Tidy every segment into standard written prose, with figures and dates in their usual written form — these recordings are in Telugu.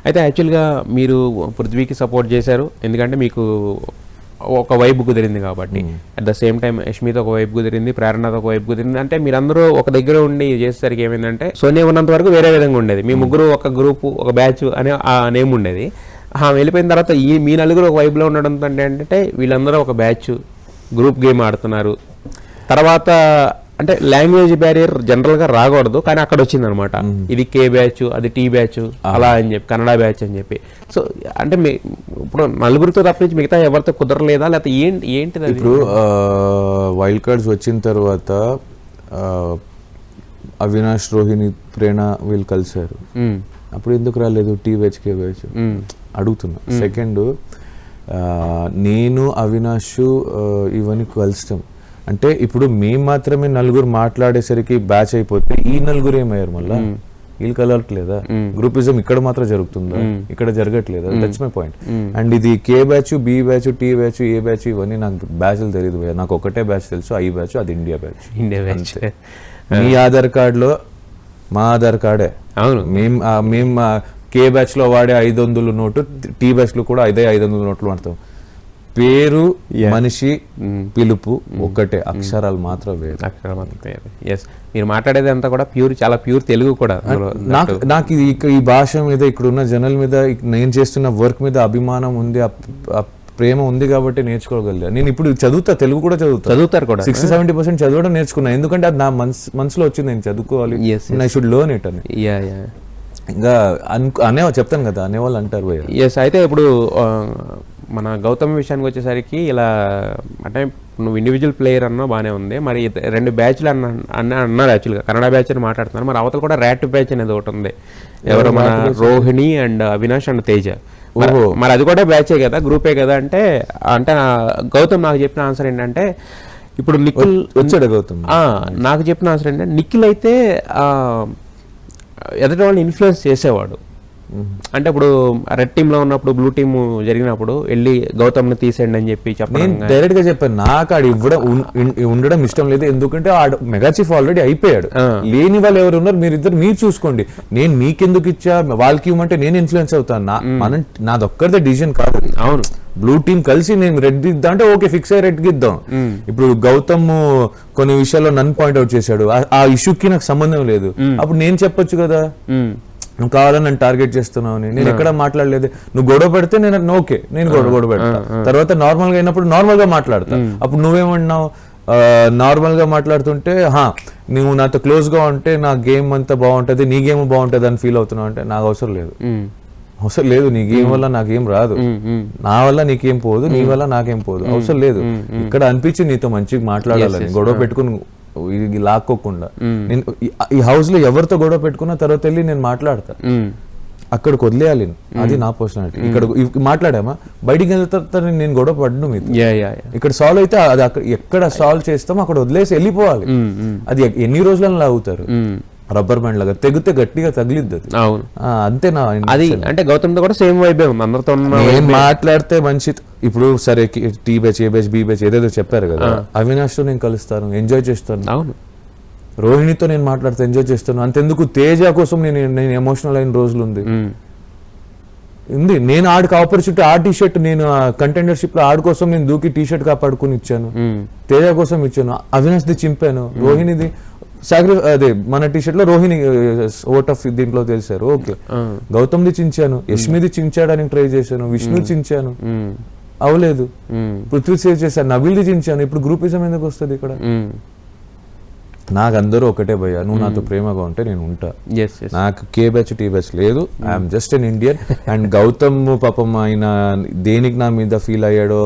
అయితే యాక్చువల్గా మీరు పృథ్వీకి సపోర్ట్ చేశారు, ఎందుకంటే మీకు ఒక వైపు కుదిరింది కాబట్టి. అట్ ద సేమ్ టైం యష్మితో ఒక వైపు కుదిరింది, ప్రేరణతో ఒక వైపు కుదిరింది. అంటే మీరందరూ ఒక దగ్గర ఉండి చేసేసరికి ఏమైందంటే, సోనియా ఉన్నంత వరకు వేరే విధంగా ఉండేది, మీ ముగ్గురు ఒక గ్రూప్ ఒక బ్యాచ్ అనే ఆ నేమ్ ఉండేది. వెళ్ళిపోయిన తర్వాత మీ నలుగురు ఒక వైపులో ఉండడంతో అంటే వీళ్ళందరూ ఒక బ్యాచ్ గ్రూప్ గేమ్ ఆడుతున్నారు. తర్వాత అంటే లాంగ్వేజ్ బ్యారియర్ జనరల్గా రాకూడదు, కానీ అక్కడ వచ్చింది అనమాట. ఇది కే బ్యాచ్, అది టీ బ్యాచ్ అలా అని చెప్పి, కన్నడ బ్యాచ్ అని చెప్పి. సో అంటే ఇప్పుడు నలుగురితో తప్పించి మిగతా ఎవరితో కుదరలేదా, లేకపోతే ఏంటిది? ఇప్పుడు వైల్డ్ కార్డ్స్ వచ్చిన తర్వాత అవినాష్, రోహిణి, ప్రేరణ వీళ్ళు కలిశారు. అప్పుడు ఎందుకు రాలేదు టీ బ్యాచ్, కే బ్యాచ్ అడుగుతున్నా. సెకండ్, నేను అవినాష్ ఇవన్నీ కలుస్తాం అంటే ఇప్పుడు మేము మాత్రమే నలుగురు మాట్లాడేసరికి బ్యాచ్ అయిపోతే ఈ నలుగురు ఏమయ్యారు మళ్ళా? వీళ్ళు కలవట్లేదా? గ్రూపిజం ఇక్కడ మాత్రం జరుగుతుందా? ఇక్కడ జరగట్లేదా? That's my point. అండ్ ఇది K batch, B batch, T batch, A batch ఇవన్నీ నాకు బ్యాచ్లు తెలియదు. నాకు ఒకటే బ్యాచ్ తెలుసు, ఐ బ్యాచ్, అది ఇండియా బ్యాచ్. మీ ఆధార్ కార్డులో మా ఆధార్ కార్డే. అవును, మేము కే బ్యాచ్ లో వాడే 500 నోటు, టీ బ్యాచ్ లో కూడా అదే 500 నోట్లు వాడతాం. పేరు, మనిషి, పిలుపు ఒక్కటే, అక్షరాలు మాత్రం వేరు. ఎస్, మీరు మాట్లాడేది అంతా కూడా ప్యూర్, చాలా ప్యూర్ తెలుగు కూడా. నాకు ఈ భాష మీద, ఇక్కడ ఉన్న జనాల మీద, నేను చేస్తున్న వర్క్ మీద అభిమానం ఉంది, ప్రేమ ఉంది కాబట్టి నేర్చుకోగలిగా. నేను ఇప్పుడు చదువుతా, తెలుగు కూడా చదువుతారు కూడా, 60-70% చదవడం నేర్చుకున్నా. ఎందుకంటే అది నా మనసులో వచ్చింది, నేను చదువుకోవాలి, ఐ షుడ్ లెర్న్ ఇట్ అని. ఇంకా చెప్తాను కదా, అనేవాళ్ళు అంటారు భయ్య. ఎస్, అయితే ఇప్పుడు మన గౌతమ్ విషయానికి వచ్చేసరికి ఇలా అంటే నువ్వు ఇండివిజువల్ ప్లేయర్ అన్నా బాగానే ఉంది, మరి 2 బ్యాచ్లు అన్నారు యాక్చువల్గా, కన్నడ బ్యాచ్ అని మాట్లాడుతున్నారు. మరి అవతల కూడా ర్యాట్ బ్యాచ్ అనేది ఒకటి ఉంది, ఎవరు మన రోహిణి అండ్ అవినాష్ అండ్ తేజ. మరి అది కూడా బ్యాచే కదా, గ్రూపే కదా. అంటే గౌతమ్ నాకు చెప్పిన ఆన్సర్ ఏంటంటే, ఇప్పుడు నిఖిల్ వచ్చాడు, గౌతమ్ నాకు చెప్పిన ఆన్సర్ ఏంటంటే, నిఖిల్ అయితే ఎదుటి వాళ్ళని ఇన్ఫ్లుయెన్స్ చేసేవాడు. అంటే ఇప్పుడు రెడ్ టీమ్ లో ఉన్నప్పుడు, బ్లూ టీమ్ జరిగినప్పుడు వెళ్ళి గౌతమ్ ని తీసేయండి అని చెప్పి నేను డైరెక్ట్ గా చెప్పాను. నాకు ఆడు ఉండడం ఇష్టం లేదు, ఎందుకంటే ఆడు మెగా చీఫ్ ఆల్రెడీ అయిపోయాడు. లేని వాళ్ళు ఎవరు ఉన్నారు, మీరు చూసుకోండి. నేను మీకెందుకు ఇచ్చా, వాళ్ళకి ఇవ్వమంటే నేను ఇన్ఫ్లుయెన్స్ అవుతాను. నాదొక్కరిదే డిసిజన్ కాదు. అవును, బ్లూ టీమ్ కలిసి నేను రెడ్ ఇద్దాం అంటే ఓకే, ఫిక్స్ అయ్యి రెడ్ గిద్దాం. ఇప్పుడు గౌతమ్ కొన్ని విషయాల్లో నన్ను పాయింట్అవుట్ చేశాడు, ఆ ఇష్యూకి నాకు సంబంధం లేదు. అప్పుడు నేను చెప్పొచ్చు కదా, నువ్వు కావాలని నన్ను టార్గెట్ చేస్తున్నావు అని. నేను ఎక్కడ మాట్లాడలేదు. నువ్వు గొడవ పెడితే నేను ఓకే, నేను గొడవ పెడతా. తర్వాత నార్మల్ గా అయినప్పుడు నార్మల్ గా మాట్లాడతా. అప్పుడు నువ్వేమన్నావు, నార్మల్ గా మాట్లాడుతుంటే నువ్వు నాతో క్లోజ్ గా ఉంటే నా గేమ్ అంతా బాగుంటది, నీ గేమ్ బాగుంటది అని ఫీల్ అవుతున్నావు అంటే నాకు అవసరం లేదు. నీ గేమ్ వల్ల నాకేం రాదు, నా వల్ల నీకేం పోదు, నీ వల్ల నాకేం పోదు, అవసరం లేదు. ఇక్కడ అనిపించి నీతో మంచిగా మాట్లాడాలని, గొడవ పెట్టుకుని ఇది లాక్కోకుండా. నేను ఈ హౌస్ లో ఎవరితో గొడవ పెట్టుకున్నా తర్వాత వెళ్ళి నేను మాట్లాడతా, అక్కడికి వదిలేయాలి. అది నా పర్సనాలిటీ. ఇక్కడ మాట్లాడామా, బయటికి వెళ్తా నేను గొడవ పడ్ను మీతో. ఇక్కడ సాల్వ్ అయితే అది అక్కడ ఎక్కడ సాల్వ్ చేస్తామో అక్కడ వదిలేసి వెళ్ళిపోవాలి. అది ఎన్ని రోజులను లాగుతారు, రబ్బర్ బ్యాండ్ లాగా తెగితే గట్టిగా తగిలిద్ది అది. అవును, అంతే. అది అంటే గౌతమ్ తో కూడా సేమ్ వైబే ఉంది, అందరితో మాట్లాడితే మంచి. ఇప్పుడు సరే tea batch, A batch, B batch ఏదేదో చెప్పారు కదా, అవినాష్ తో నేను కలుస్తాను, ఎంజాయ్ చేస్తాను. అవును, రోహిణితో నేను మాట్లాడితే ఎంజాయ్ చేస్తాను. అంతెందుకు తేజ కోసం నేను ఎమోషనల్ అయిన రోజులు ఉంది. నేను ఆడికి ఆపర్చునిటీ, ఆ టీ షర్ట్ నేను కంటెండర్షిప్ లో ఆడి కోసం నేను దూకి టీ షర్ట్ కాపాడుకుని ఇచ్చాను, తేజ కోసం ఇచ్చాను. అవినాష్ది చింపాను, రోహిణిది అదే మన టీ షర్ట్ లో రోహిణి ఓట్ ఆఫ్ దీంట్లో తెలిసారు. ఓకే, గౌతమ్ది చించాను, యష్మిది చించాడానికి ట్రై చేశాను, విష్ణు చించాను, అవలేదు. పృథ్వీ సేవ్ చేశాను, నబీల్ది చించాను. ఇప్పుడు గ్రూపిజం ఎందుకు వస్తుంది ఇక్కడ? నాకు అందరూ ఒకటే భయ్యా, నువ్వు నాతో ప్రేమగా ఉంటే నేను ఉంటా. నాకు కే బ్యాచ్, టీ బ్యాచ్ లేదు. I'm just an Indian. And Gautam పాపం ఆయన దేనికి నా మీద ఫీల్ అయ్యాడో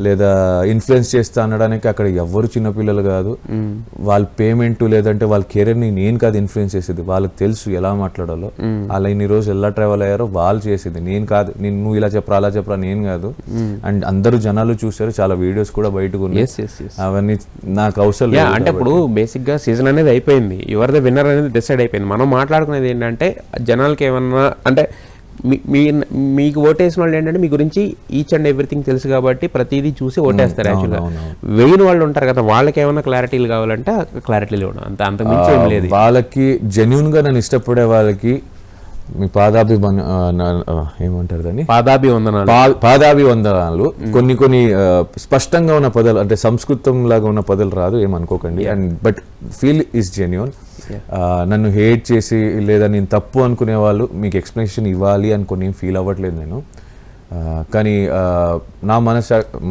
లేదా ఇన్ఫ్లుయెన్స్ చేస్తా అనడానికి అక్కడ ఎవ్వరు చిన్నపిల్లలు కాదు. వాళ్ళ పేమెంట్ లేదంటే వాళ్ళ కెరీర్ని నేను కాదు ఇన్ఫ్లుయెన్స్ చేసేది, వాళ్ళకి తెలుసు ఎలా మాట్లాడాలో. అలా ఇన్ని రోజు ఎలా ట్రావెల్ అయ్యారో వాళ్ళు చేసేది, నేను కాదు. నువ్వు ఇలా చెప్పరా అలా చెప్పరా నేను కాదు. అండ్ అందరూ జనాలు చూసారు, చాలా వీడియోస్ కూడా బయటకు ఉన్నాయి. అవన్నీ నాకు అవసరం లేదు. అంటే ఇప్పుడు బేసిక్ గా సీజన్ అనేది అయిపోయింది, యువర్ ద విన్నర్ అనేది డిసైడ్ అయిపోయింది. మనం మాట్లాడుకునేది ఏంటంటే జనాలకి ఏమన్నా అంటే మీకు ఓటేసిన వాళ్ళు ఏంటంటే మీ గురించి ఈచ్ అండ్ ఎవ్రీథింగ్ తెలుసు కాబట్టి ప్రతిదీ చూసి ఓటేస్తారు. యాక్చువల్గా వేయిన వాళ్ళు ఉంటారు కదా, వాళ్ళకి ఏమైనా క్లారిటీలు కావాలంటే క్లారిటీలు ఇవ్వడం, అంత మించి ఏం లేదు. వాళ్ళకి జెన్యూన్ గా నన్ను ఇష్టపడే వాళ్ళకి మీ ఏమంటారు దాన్ని, పాదాభి వందనాలు. పాదాభివందనాలు. కొన్ని స్పష్టంగా ఉన్న పదాలు, అంటే సంస్కృతం లాగా ఉన్న పదాలు రాదు, ఏమనుకోకండి. And but feel is genuine. నన్ను హేట్ చేసి లేదా నేను తప్పు అనుకునే వాళ్ళు మీకు ఎక్స్ప్లెనేషన్ ఇవ్వాలి అనుకుని ఫీల్ అవ్వట్లేదు నేను. కానీ నా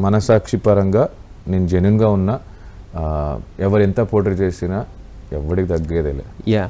మనసాక్షి పరంగా నేను జెన్యూన్గా ఉన్నా. ఎవరు ఎంత పోర్ట్రేట్ చేసినా ఎవరికి తగ్గేదేలే. యా